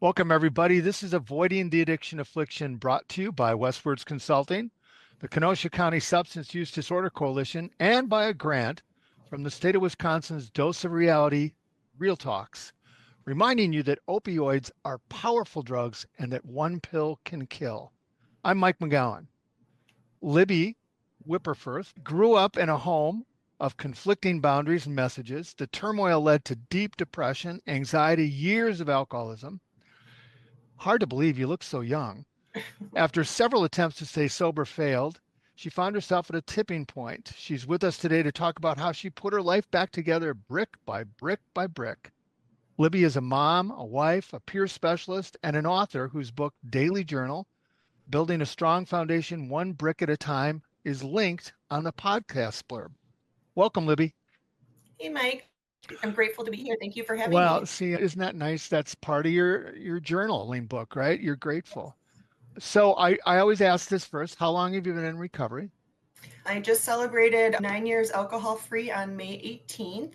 Welcome, everybody. This is Avoiding the Addiction Affliction brought to you by Westwards Consulting, the Kenosha County Substance Use Disorder Coalition, and by a grant from the state of Wisconsin's Dose of Reality Real Talks, reminding you that opioids are powerful drugs and that one pill can kill. I'm Mike McGowan. Libby Wipperfurth grew up in a home of conflicting boundaries and messages. The turmoil led to deep depression, anxiety, years of alcoholism. Hard to believe you look so young. After several attempts to stay sober failed, she found herself at a tipping point. She's with us today to talk about how she put her life back together brick by brick by brick. Libby is a mom, a wife, a peer specialist, and an author whose book, Daily Journal, Building a Strong Foundation One Brick at a Time, is linked on the podcast blurb. Welcome, Libby. Hey, Mike. I'm grateful to be here. Thank you for having Well, me. see, isn't that nice? That's part of your journaling book, right? You're grateful. So I always ask this first. How long have you been in recovery? I just celebrated 9 years alcohol free on May 18th.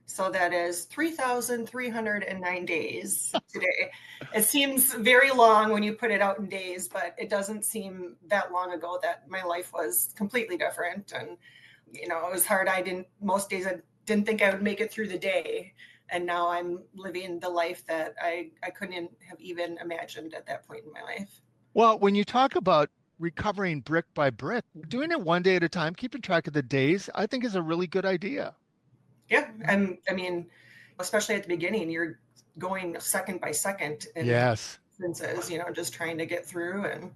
So that is 3,309 days today. It seems very long when you put it out in days, but it doesn't seem that long ago that my life was completely different. And, it was hard. Most days I didn't think I would make it through the day. And now I'm living the life that I couldn't have even imagined at that point in my life. Well, when you talk about recovering brick by brick, doing it one day at a time, keeping track of the days, I think is a really good idea. Yeah, I mean, especially at the beginning, you're going second by second in Yes. instances, just trying to get through. And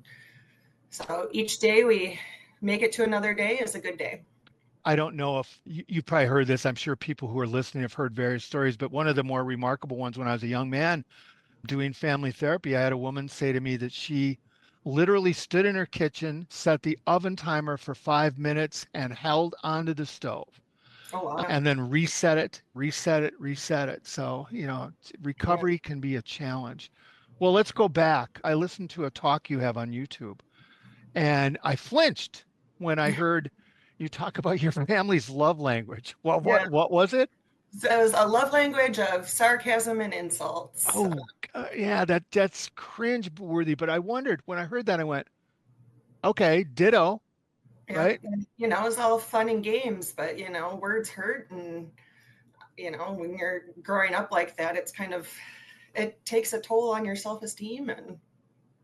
so each day we make it to another day is a good day. I don't know if you probably heard this. I'm sure people who are listening have heard various stories, but one of the more remarkable ones when I was a young man doing family therapy, I had a woman say to me that she literally stood in her kitchen, set the oven timer for 5 minutes, and held onto the stove Oh, wow. and then reset it, reset it, reset it. So, Yeah. recovery can be a challenge. Well, let's go back. I listened to a talk you have on YouTube and I flinched when I heard you talk about your family's love language. What Yeah. what what was it? So it was a love language of sarcasm and insults. Oh, yeah, that's cringe worthy. But I wondered when I heard that, I went, okay, ditto, Yeah. right? And, it's all fun and games, but, words hurt. And, when you're growing up like that, it takes a toll on your self-esteem and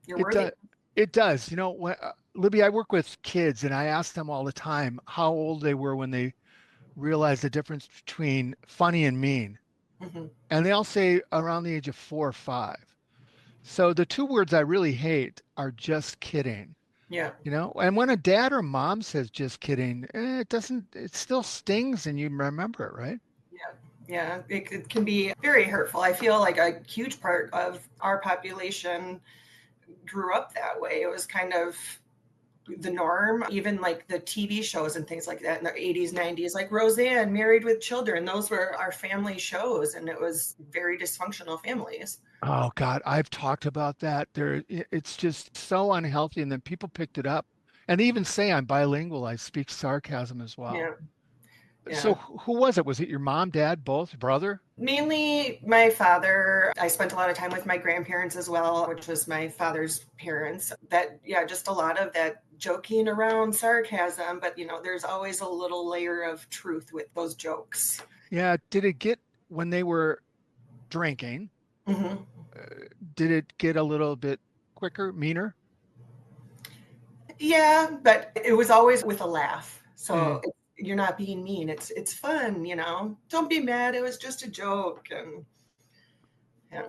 your It does. worthiness. It does. Libby, I work with kids and I ask them all the time how old they were when they realized the difference between funny and mean. Mhm. And they all say around the age of 4 or 5. So the two words I really hate are just kidding. Yeah. And when a dad or mom says just kidding, it still stings and you remember it, right? Yeah, yeah, it can be very hurtful. I feel like a huge part of our population grew up that way. It was kind of the norm, even like the TV shows and things like that in the 80s, 90s, like Roseanne, Married with Children. Those were our family shows, and it was very dysfunctional families. Oh God, I've talked about that. It's just so unhealthy. And then people picked it up and they even say I'm bilingual. I speak sarcasm as well. Yeah, So yeah. who was it? Was it your mom, dad, both, brother? Mainly my father. I spent a lot of time with my grandparents as well, which was my father's parents. That, yeah, just a lot of that joking around sarcasm, but there's always a little layer of truth with those jokes. Yeah. Did it get when they were drinking? Hmm. Did it get a little bit quicker, meaner? Yeah, but it was always with a laugh. So Mm. you're not being mean. It's fun, Don't be mad. It was just a joke, and yeah,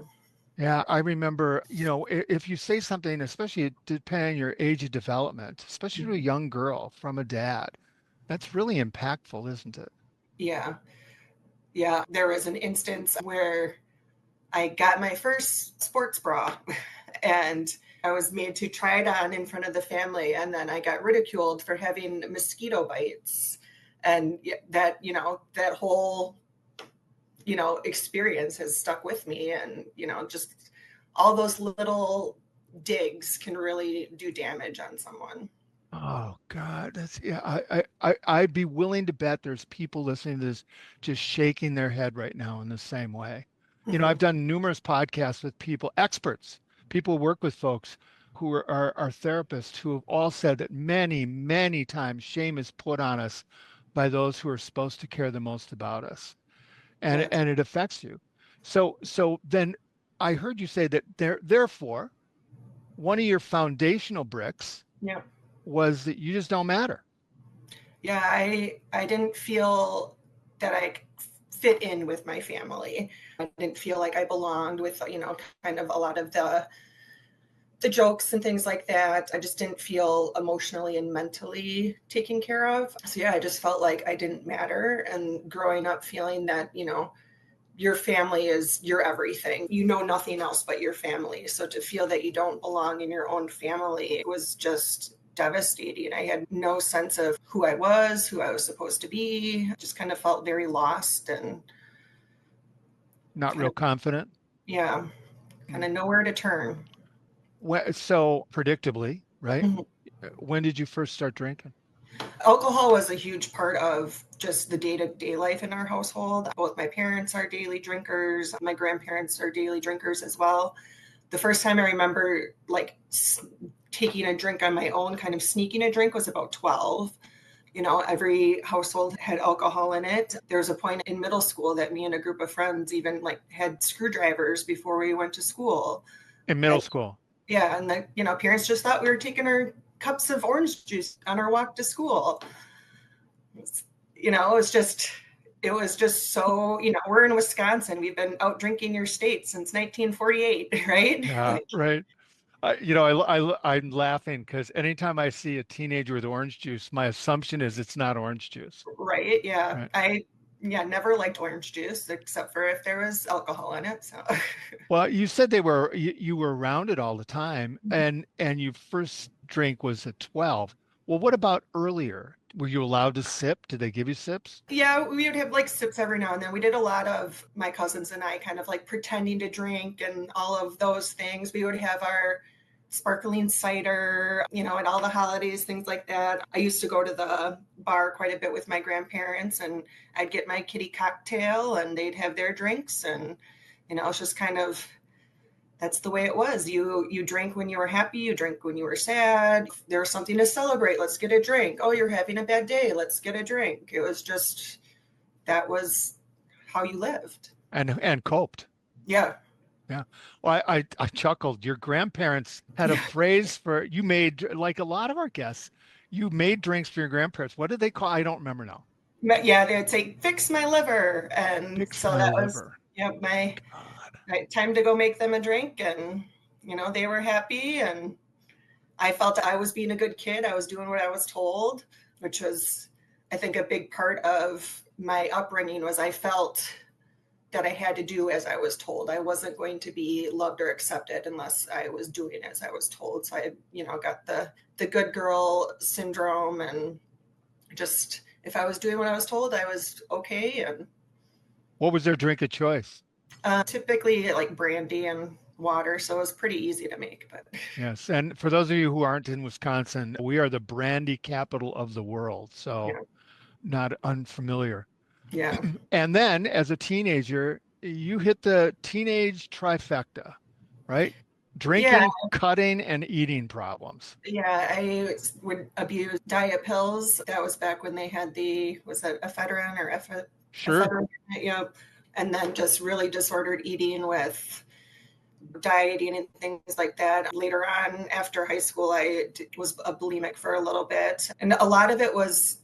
Yeah, I remember, if you say something, especially depending on your age of development, especially to a young girl from a dad, that's really impactful, isn't it? yeah, yeah. There was an instance where I got my first sports bra, and I was made to try it on in front of the family, and then I got ridiculed for having mosquito bites, and that whole experience has stuck with me, and just all those little digs can really do damage on someone. Oh God, that's yeah. I'd be willing to bet there's people listening to this just shaking their head right now in the same way. I've done numerous podcasts with people, experts, people who work with folks who are therapists who have all said that many, many times shame is put on us by those who are supposed to care the most about us. And Yeah. and it affects you. So then I heard you say that therefore one of your foundational bricks Yeah. was that you just don't matter. Yeah, I didn't feel that I fit in with my family. I didn't feel like I belonged with, kind of a lot of the jokes and things like that. I just didn't feel emotionally and mentally taken care of. So yeah, I just felt like I didn't matter. And growing up feeling that, your family is your everything. You know nothing else but your family. So to feel that you don't belong in your own family was just devastating. I had no sense of who I was, who I was supposed to be. Just kind of felt very lost and Not kind real of, confident. yeah, kind Mm. of nowhere to turn. So predictably, right? Mhm. When did you first start drinking? Alcohol was a huge part of just the day-to-day life in our household. Both my parents are daily drinkers. My grandparents are daily drinkers as well. The first time I remember taking a drink on my own, kind of sneaking a drink, was about 12. Every household had alcohol in it. There was a point in middle school that me and a group of friends even had screwdrivers before we went to school. In middle And school. yeah, and parents just thought we were taking our cups of orange juice on our walk to school. It was just so, we're in Wisconsin. We've been out drinking your state since 1948, right? Yeah, Like, right. I'm laughing because anytime I see a teenager with orange juice, my assumption is it's not orange juice. right? Yeah. Right. Yeah, never liked orange juice except for if there was alcohol in it. So Well, you said you were around it all the time, and your first drink was at 12. Well, what about earlier? Were you allowed to sip? Did they give you sips? yeah, we would have sips every now and then. We did a lot of, my cousins and I, kind of like pretending to drink and all of those things. We would have our sparkling cider, at all the holidays, things like that. I used to go to the bar quite a bit with my grandparents, and I'd get my kitty cocktail and they'd have their drinks. And, it's just kind of, that's the way it was. You drink when you were happy, you drink when you were sad. If there was something to celebrate, let's get a drink. Oh, you're having a bad day, let's get a drink. It was just, that was how you lived. And coped. Yeah. Yeah. Well, I chuckled. Your grandparents had a phrase for you made like a lot of our guests. You made drinks for your grandparents. What did they call? I don't remember now. But yeah, they'd say, fix my liver. And Fix so my that was, liver. yeah, my God. time to go make them a drink. And, they were happy. And I felt I was being a good kid. I was doing what I was told, which was, I think, a big part of my upbringing. Was I felt that I had to do as I was told. I wasn't going to be loved or accepted unless I was doing as I was told. So I, got the good girl syndrome, and just, if I was doing what I was told, I was okay. And What was their drink of choice? typically like brandy and water, so it was pretty easy to make. But Yes. And for those of you who aren't in Wisconsin, we are the brandy capital of the world. So yeah, not unfamiliar. yeah, And then as a teenager, you hit the teenage trifecta, right? yeah, Drinking, cutting, and eating problems. yeah. I would abuse diet pills. That was back when they had was it ephedrine or Sure. ephedrine? Yeah, and then just really disordered eating with dieting and things like that. Later on, after high school, I was a bulimic for a little bit, and a lot of it was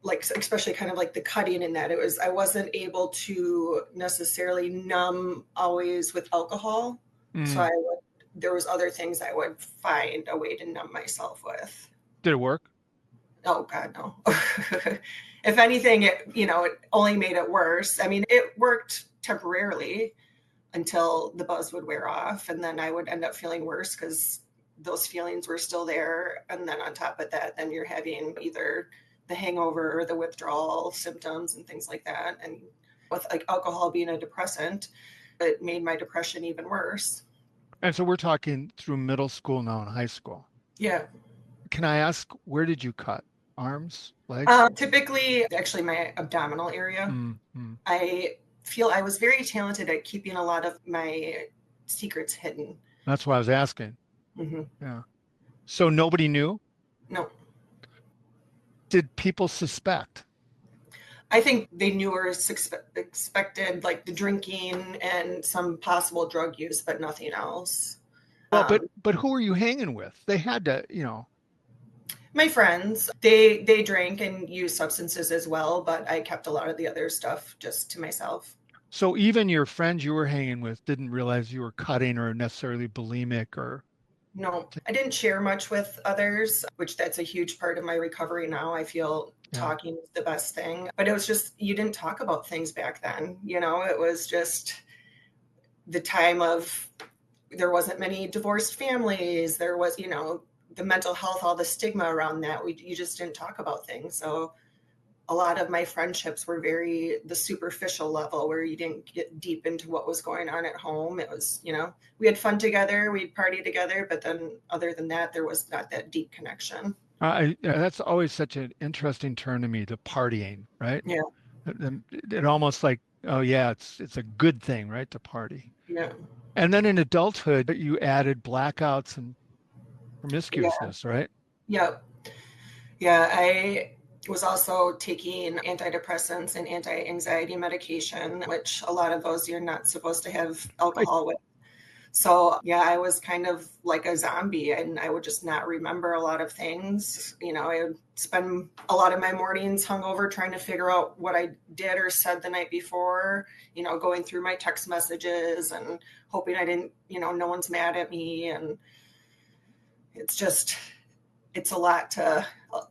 like, especially kind of like the cutting in that, it was, I wasn't able to necessarily numb always with alcohol. So Mm. there was other things I would find a way to numb myself with. Did it work? Oh God, no. If anything, it only made it worse. I mean, it worked temporarily until the buzz would wear off, and then I would end up feeling worse because those feelings were still there. And then on top of that, then you're having either the hangover or the withdrawal symptoms and things like that. And with like alcohol being a depressant, it made my depression even worse. And so we're talking through middle school now and high school. Yeah. Can I ask, where did you cut? Arms, legs? Typically, actually, my abdominal area. Mm, mm. I feel I was very talented at keeping a lot of my secrets hidden. That's why I was asking. Hmm. Yeah. So nobody knew? No, Did people suspect? I think they knew or expected like the drinking and some possible drug use, but nothing else. Well, but Um, but who were you hanging with? They had to, my friends, they drank and used substances as well, but I kept a lot of the other stuff just to myself. so even your friends you were hanging with didn't realize you were cutting or necessarily bulimic or No, I didn't share much with others, which that's a huge part of my recovery now. I feel yeah. talking is the best thing. But it was just, you didn't talk about things back then. It was just the time of, there wasn't many divorced families. There was, the mental health, all the stigma around that. You just didn't talk about things. So a lot of my friendships were very the superficial level where you didn't get deep into what was going on at home. It was, we had fun together, we'd party together, but then other than that, there was not that deep connection. That's always such an interesting term to me, the partying, right? Yeah. It almost like, oh yeah, it's a good thing, right, to party. Yeah. And then in adulthood, you added blackouts and Yeah. promiscuousness, right? Yeah. Yeah. I was also taking antidepressants and anti-anxiety medication, which a lot of those you're not supposed to have Right. alcohol with. So, yeah, I was kind of like a zombie and I would just not remember a lot of things. I would spend a lot of my mornings hungover trying to figure out what I did or said the night before, going through my text messages and hoping I didn't, no one's mad at me. And it's just, it's a lot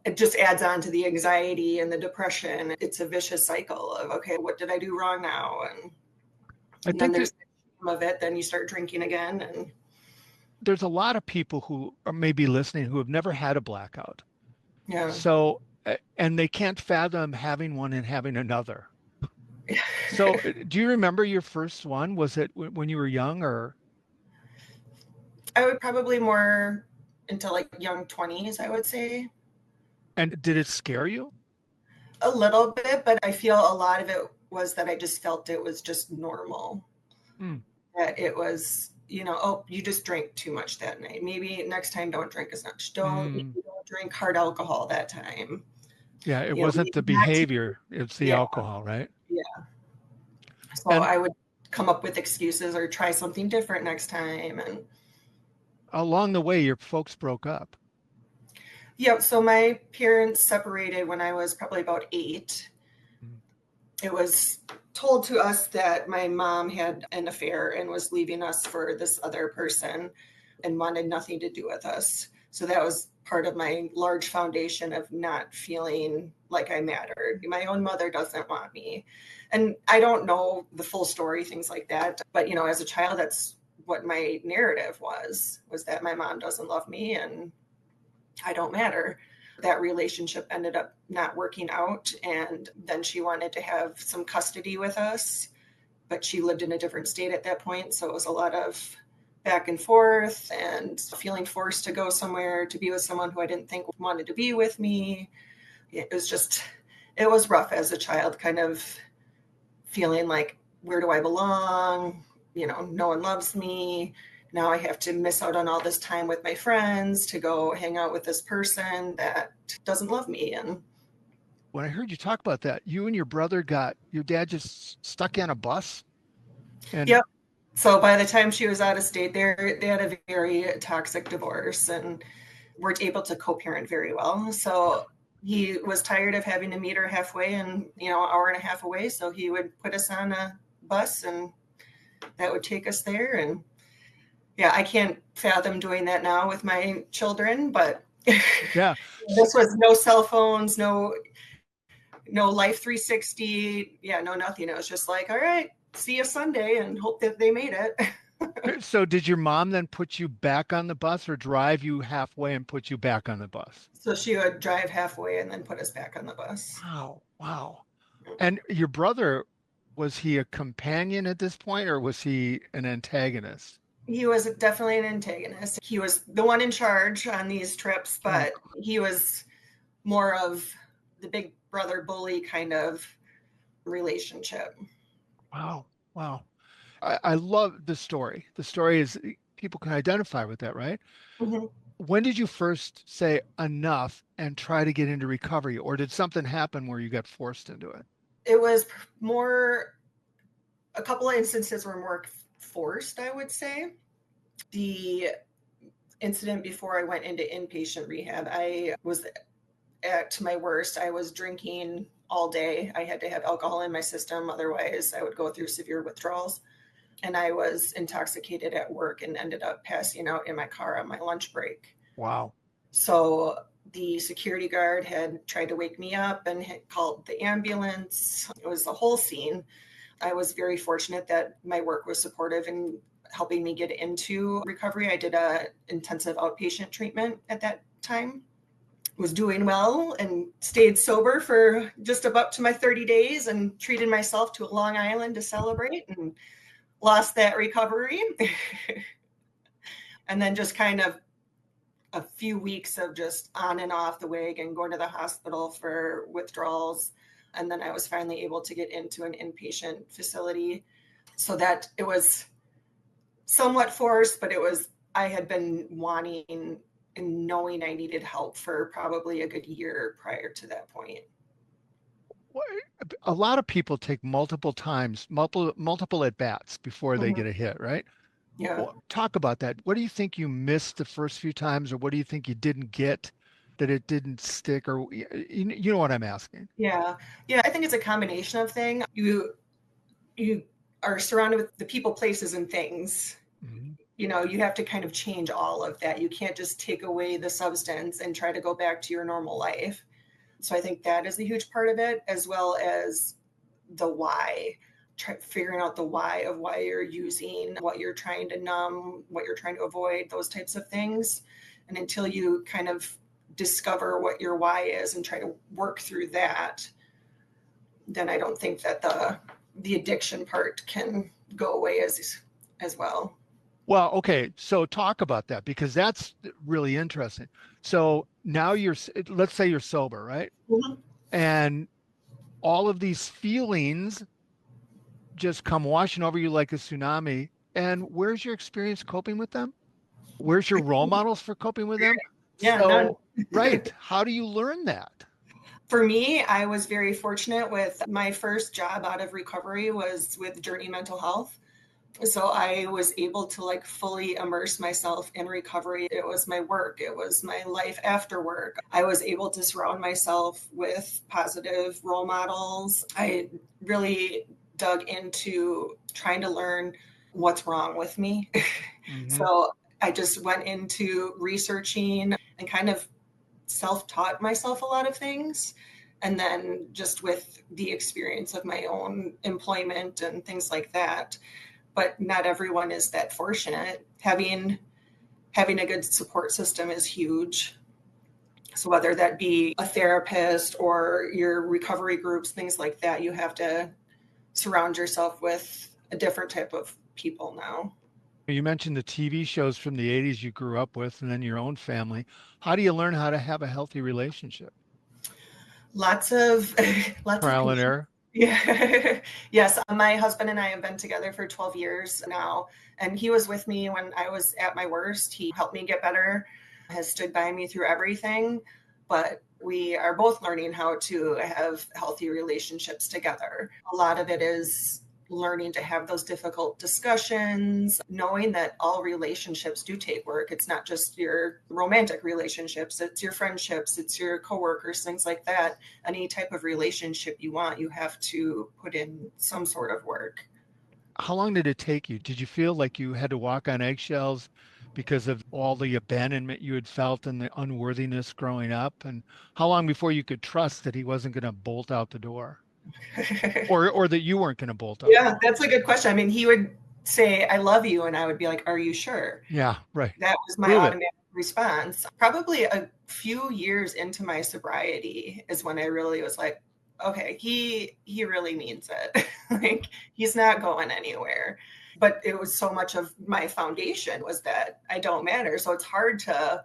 it just adds on to the anxiety and the depression. It's a vicious cycle of, okay, what did I do wrong now? I And then think that there's the shame of it. Then you start drinking again. And there's a lot of people who are maybe listening who have never had a blackout. yeah. So, and they can't fathom having one and having another. So, do you remember your first one? Was it when you were young or, I would probably more into like young 20s, I would say. and did it scare you? A little bit, but I feel a lot of it was that I just felt it was just normal. Mm, That it was, oh, you just drank too much that night. Maybe next time don't drink as much. Don't mm. drink hard alcohol that time. Yeah, it wasn't the Maybe not too, behavior, it's the yeah, alcohol, right? yeah. So And I would come up with excuses or try something different next time. And along the way, your folks broke up. yeah, so my parents separated when I was probably about 8. Mm. It was told to us that my mom had an affair and was leaving us for this other person and wanted nothing to do with us. So that was part of my large foundation of not feeling like I mattered. My own mother doesn't want me. And I don't know the full story, things like that. But, as a child, that's what my narrative was that my mom doesn't love me and I don't matter. That relationship ended up not working out. And then she wanted to have some custody with us, but she lived in a different state at that point. So it was a lot of back and forth and feeling forced to go somewhere to be with someone who I didn't think wanted to be with me. It was rough as a child, kind of feeling like, where do I belong? No one loves me. Now I have to miss out on all this time with my friends to go hang out with this person that doesn't love me. And When I heard you talk about that, you and your brother got your dad just stuck in a bus and yep. So by the time she was out of state, they had a very toxic divorce and weren't able to co-parent very well. So he was tired of having to meet her halfway and, hour and a half away. So he would put us on a bus and that would take us there. And yeah, I can't fathom doing that now with my children, but yeah. this was no cell phones, no Life 360, yeah, no nothing. It was just like, all right, see you Sunday and hope that they made it. So did your mom then put you back on the bus or drive you halfway and put you back on the bus? So she would drive halfway and then put us back on the bus. Wow, wow. And your brother, was he a companion at this point or was he an antagonist? He was definitely an antagonist. He was the one in charge on these trips, Oh, but he was more of the big brother bully kind of relationship. Wow. Wow. I love the story. The story is people can identify with that, right? Mhm. When did you first say enough and try to get into recovery, or did something happen where you got forced into it? It was more, a couple of instances were more forced, I would say. The incident before I went into inpatient rehab, I was at my worst. I was drinking all day. I had to have alcohol in my system. Otherwise, I would go through severe withdrawals. And I was intoxicated at work and ended up passing out in my car on my lunch break. Wow. So the security guard had tried to wake me up and had called the ambulance. It was a whole scene. I was very fortunate that my work was supportive in helping me get into recovery. I did a intensive outpatient treatment at that time. Was doing well and stayed sober for just about to my 30 days and treated myself to a Long Island to celebrate and lost that recovery. And then just kind of a few weeks of just on and off the wig and going to the hospital for withdrawals. And then I was finally able to get into an inpatient facility. So that it was somewhat forced, but I had been wanting and knowing I needed help for probably a good year prior to that point. A lot of people take multiple times, multiple at bats before they Mhm. get a hit, right? Yeah. Talk about that. What do you think you missed the first few times, or what do you think you didn't get that it didn't stick, or you know what I'm asking? Yeah. Yeah. I think it's a combination of things. You are surrounded with the people, places, and things. Mhm. You have to kind of change all of that. You can't just take away the substance and try to go back to your normal life. So I think that is a huge part of it, as well as the why. Figuring out the why of why you're using, what you're trying to numb, what you're trying to avoid, those types of things. And until you kind of discover what your why is and try to work through that, then I don't think that the addiction part can go away as well. Well, okay, so talk about that because that's really interesting. So now let's say you're sober, right? Mhm. And all of these feelings just come washing over you like a tsunami. And where's your experience coping with them? Where's your role models for coping with them? Yeah, none. So, right, how do you learn that? For me, I was very fortunate with my first job out of recovery was with Journey Mental Health. So I was able to like fully immerse myself in recovery. It was my work, it was my life after work. I was able to surround myself with positive role models. I really dug into trying to learn what's wrong with me. Hmm. So I just went into researching and kind of self taught myself a lot of things. And then just with the experience of my own employment and things like that. But not everyone is that fortunate. Having a good support system is huge. So whether that be a therapist or your recovery groups, things like that, you have to surround yourself with a different type of people now. You mentioned the TV shows from the 80s you grew up with and then your own family. How do you learn how to have a healthy relationship? Lots of lots of Trial and error. yeah. Yes, my husband and I have been together for 12 years now, and he was with me when I was at my worst. He helped me get better, has stood by me through everything, but we are both learning how to have healthy relationships together. A lot of it is learning to have those difficult discussions, knowing that all relationships do take work. It's not just your romantic relationships, it's your friendships, it's your coworkers, things like that. Any type of relationship you want, you have to put in some sort of work. How long did it take you? Did you feel like you had to walk on eggshells because of all the abandonment you had felt and the unworthiness growing up? And how long before you could trust that he wasn't going to bolt out the door, or that you weren't going to bolt out the Yeah, door? that's a good question. I mean, he would say, I love you. And I would be like, are you sure? Yeah, right. That was my Prove it. automatic response. Probably a few years into my sobriety is when I really was like, okay, he really means it. Like he's not going anywhere. But it was so much of my foundation was that I don't matter. So it's hard to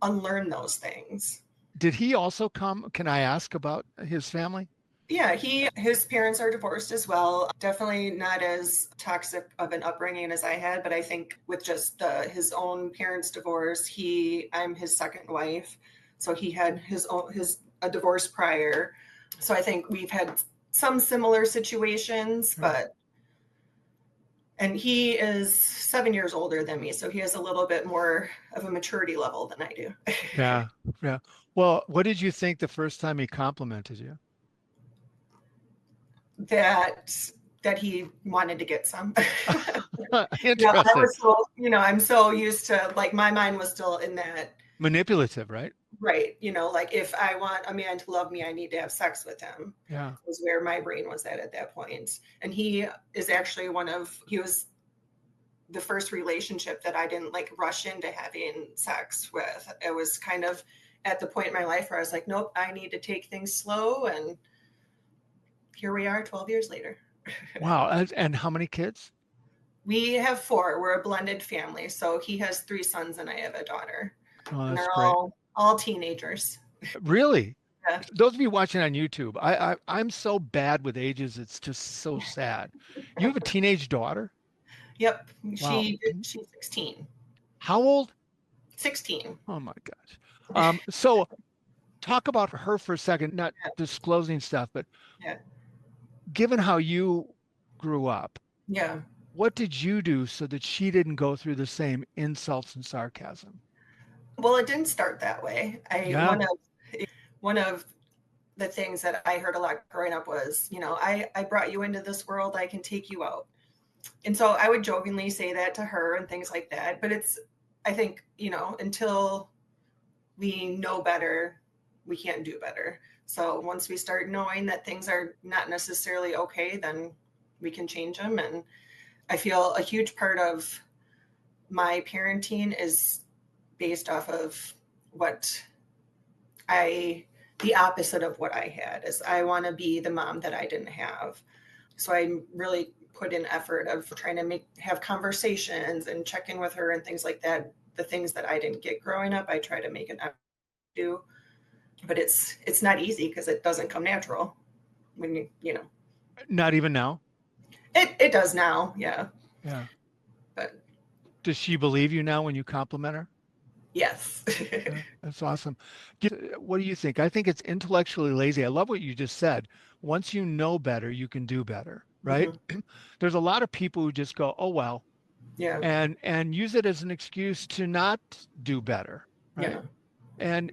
unlearn those things. Did he also come? Can I ask about his family? Yeah, his parents are divorced as well. Definitely not as toxic of an upbringing as I had, but I think with just his own parents' divorce, I'm his second wife, so he had his a divorce prior. So I think we've had some similar situations, but and he is 7 years older than me, so he has a little bit more of a maturity level than I do. Yeah. Yeah. Well, what did you think the first time he complimented you? that that he wanted to get some. I Interesting. was so, I'm so used to, like, my mind was still in that, Manipulative, right? right, like, if I want a man to love me, I need to have sex with him, Yeah. was where my brain was at that point. And he is actually he was the first relationship that I didn't like rush into having sex with. It was kind of at the point in my life where I was like, nope, I need to take things slow. And here we are 12 years later. Wow. And how many kids? We have four. We're a blended family. So he has three sons and I have a daughter. Oh, And that's they're great. all teenagers. Really? Yeah. Those of you watching on YouTube, I'm so bad with ages. It's just so sad. You have a teenage daughter? Yep. Wow. She's 16. How old? 16. Oh my gosh. So talk about her for a second, not Yeah. disclosing stuff, but Yeah. given how you grew up, Yeah. what did you do so that she didn't go through the same insults and sarcasm? Well, it didn't start that way. Yeah. One of the things that I heard a lot growing up was, I brought you into this world, I can take you out. And so I would jokingly say that to her and things like that. But I think, until we know better, we can't do better. So once we start knowing that things are not necessarily okay, then we can change them. And I feel a huge part of my parenting is based off of what the opposite of what I had is I want to be the mom that I didn't have. So I really put in effort of trying to have conversations and check in with her and things like that. The things that I didn't get growing up, I try to make an effort to do. But it's not easy because it doesn't come natural when Not even now? it does now, yeah. Yeah. But Does she believe you now when you compliment her? yes. Yeah, that's awesome. What do you think? I think it's intellectually lazy. I love what you just said. Once you know better, you can do better, right? Mhm. There's a lot of people who just go, "Oh well," Yeah. and use it as an excuse to not do better, right? Yeah. And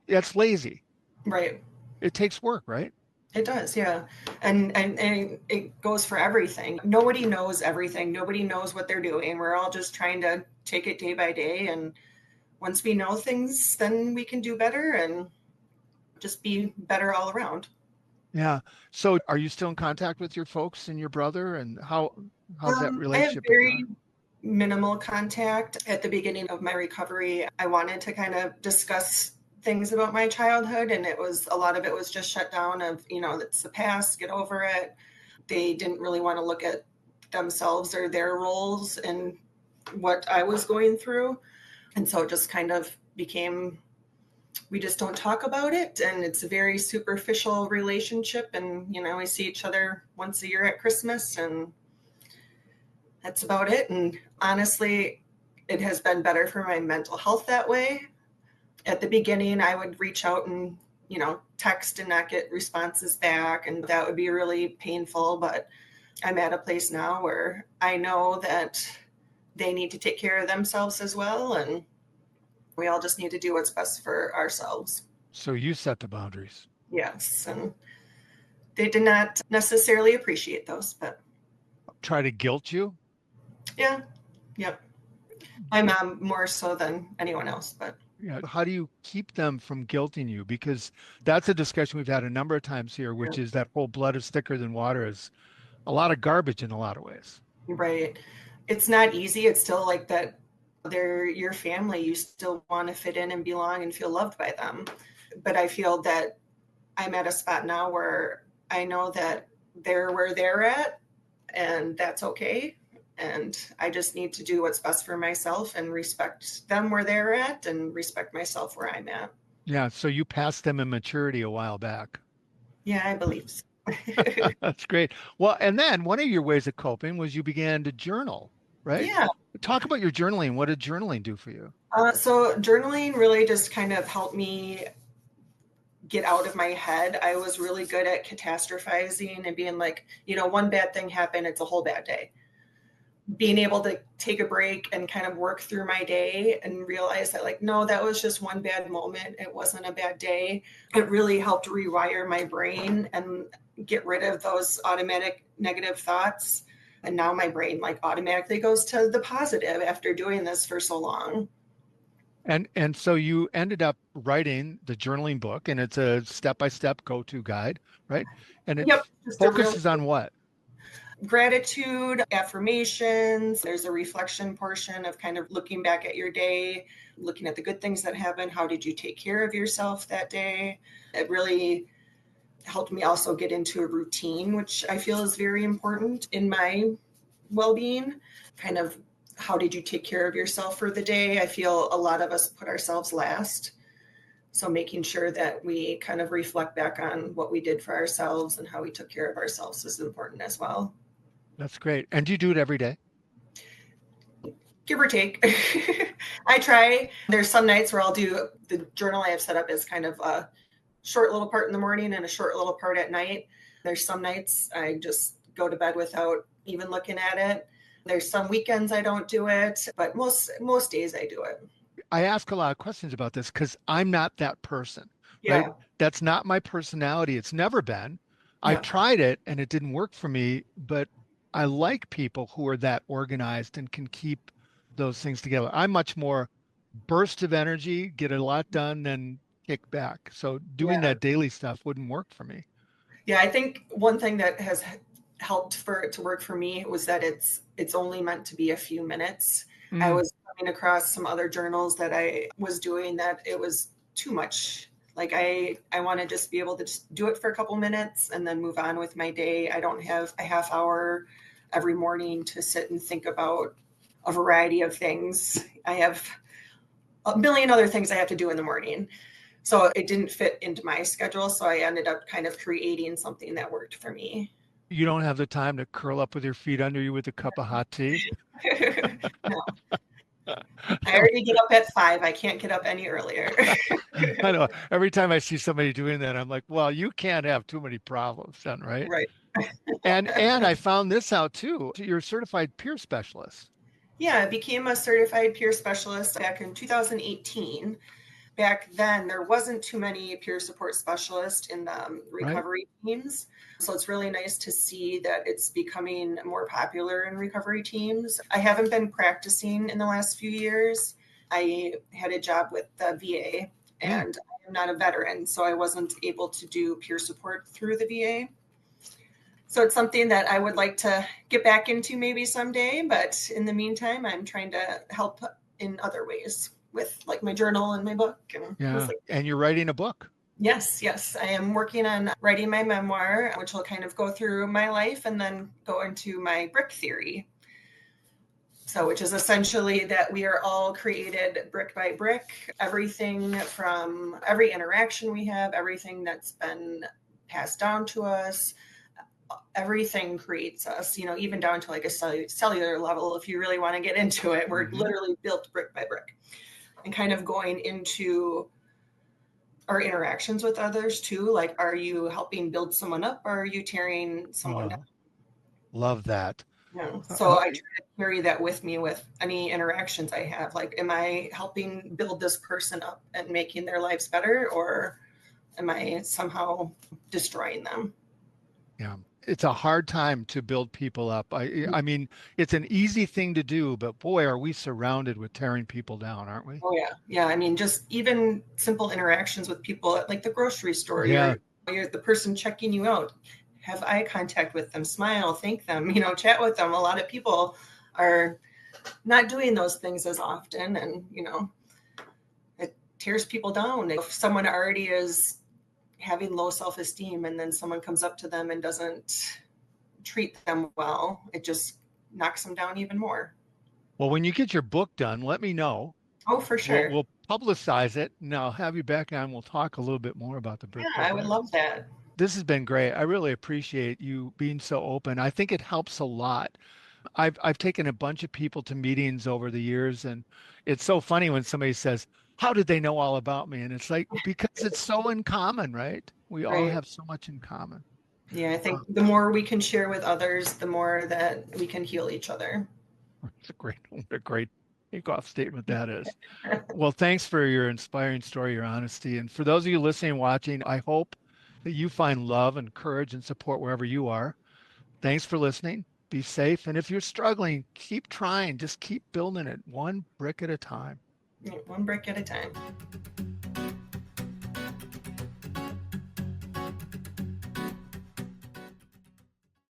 that's lazy. Right. It takes work, right? It does, yeah. And it goes for everything. Nobody knows everything. Nobody knows what they're doing. We're all just trying to take it day by day. And once we know things, then we can do better and just be better all around. Yeah. So are you still in contact with your folks and your brother, and how's that I have relationship with very your? minimal contact. At the beginning of my recovery, I wanted to kind of discuss things about my childhood, and a lot of it was just shut down of, it's the past, get over it. They didn't really want to look at themselves or their roles in what I was going through. And so it just kind of became, we just don't talk about it. And it's a very superficial relationship. And, we see each other once a year at Christmas, and that's about it. And honestly, it has been better for my mental health that way. At the beginning, I would reach out and, text and not get responses back. And that would be really painful. But I'm at a place now where I know that they need to take care of themselves as well. And we all just need to do what's best for ourselves. So you set the boundaries. Yes. And they did not necessarily appreciate those, but Try to guilt you. yeah. Yep. My mom more so than anyone else, but Yeah. How do you keep them from guilting you? Because that's a discussion we've had a number of times here, yeah, which is that whole blood is thicker than water is a lot of garbage in a lot of ways. right. It's not easy. It's still like that. They're your family. You still want to fit in and belong and feel loved by them. But I feel that I'm at a spot now where I know that they're where they're at, and that's okay. And I just need to do what's best for myself and respect them where they're at and respect myself where I'm at. Yeah. So you passed them in maturity a while back. Yeah, I believe so. That's great. Well, and then one of your ways of coping was you began to journal, right? Yeah. Talk about your journaling. What did journaling do for you? So journaling really just kind of helped me get out of my head. I was really good at catastrophizing and being like, one bad thing happened, it's a whole bad day. Being able to take a break and kind of work through my day and realize that, like, no, that was just one bad moment. It wasn't a bad day. It really helped rewire my brain and get rid of those automatic negative thoughts. And now my brain like automatically goes to the positive after doing this for so long. And so you ended up writing the journaling book, and it's a step-by-step go-to guide, right? And it Yep. Just a real focuses on what? gratitude, affirmations. There's a reflection portion of kind of looking back at your day, looking at the good things that happened. How did you take care of yourself that day? It really helped me also get into a routine, which I feel is very important in my well-being. Kind of how did you take care of yourself for the day? I feel a lot of us put ourselves last. So making sure that we kind of reflect back on what we did for ourselves and how we took care of ourselves is important as well. That's great. And do you do it every day? Give or take. I try. There's some nights where I'll do the journal I have set up as kind of a short little part in the morning and a short little part at night. There's some nights I just go to bed without even looking at it. There's some weekends I don't do it, but most days I do it. I ask a lot of questions about this because I'm not that person, right? Yeah. That's not my personality. It's never been. I Yeah. tried it and it didn't work for me, but I like people who are that organized and can keep those things together. I'm much more burst of energy, get a lot done, then kick back. So doing Yeah. that daily stuff wouldn't work for me. Yeah. I think one thing that has helped for it to work for me was that it's only meant to be a few minutes. I Mm, was coming across some other journals that I was doing that it was too much. Like I want to just be able to just do it for a couple minutes and then move on with my day. I don't have a half hour every morning to sit and think about a variety of things. I have a million other things I have to do in the morning. So it didn't fit into my schedule. So I ended up kind of creating something that worked for me. you don't have the time to curl up with your feet under you with a cup of hot tea. No, I already get up at 5. I can't get up any earlier. I know. Every time I see somebody doing that, I'm like, well, you can't have too many problems then, right? Right. And I found this out too. You're a certified peer specialist, Yeah, I became a certified peer specialist back in 2018. Back then, there wasn't too many peer support specialists in the right? recovery teams. So it's really nice to see that it's becoming more popular in recovery teams. I haven't been practicing in the last few years. I had a job with the VA Mm. and I am not a veteran, so I wasn't able to do peer support through the VA. So it's something that I would like to get back into maybe someday. But in the meantime, I'm trying to help in other ways with like my journal and my book and things Yeah. like that. And you're writing a book. Yes. I am working on writing my memoir, which will kind of go through my life and then go into my brick theory. So, which is essentially that we are all created brick by brick, everything from every interaction we have, everything that's been passed down to us, everything creates us, even down to like a cellular level. If you really want to get into it, we're Hmm. literally built brick by brick. And kind of going into our interactions with others too. Like, are you helping build someone up or are you tearing someone down? Oh, love that. So I try to carry that with me with any interactions I have. Like, am I helping build this person up and making their lives better, or am I somehow destroying them? Yeah. It's a hard time to build people up. I mean, it's an easy thing to do, but boy, are we surrounded with tearing people down, aren't we? Oh yeah. I mean, just even simple interactions with people at like the grocery store. Yeah. You're the person checking you out. Have eye contact with them, smile, thank them, chat with them. A lot of people are not doing those things as often, and it tears people down. If someone already is having low self-esteem, and then someone comes up to them and doesn't treat them well, it just knocks them down even more. Well, when you get your book done, let me know. Oh, for We'll sure. we'll publicize it and I'll have you back on. We'll talk a little bit more about the brick Yeah, by I would brick. love that. this has been great. I really appreciate you being so open. I think it helps a lot. I've taken a bunch of people to meetings over the years, and it's so funny when somebody says, "How did they know all about me?" And it's like because it's so in common, right? We all Right. have so much in common. Yeah, I Uh, think the more we can share with others, the more that we can heal each other. it's what a great takeoff statement that is. Well, thanks for your inspiring story, your honesty, and for those of you listening, watching, I hope that you find love and courage and support wherever you are. Thanks for listening. Be safe. And if you're struggling, keep trying. Just keep building it one brick at a time. One brick at a time.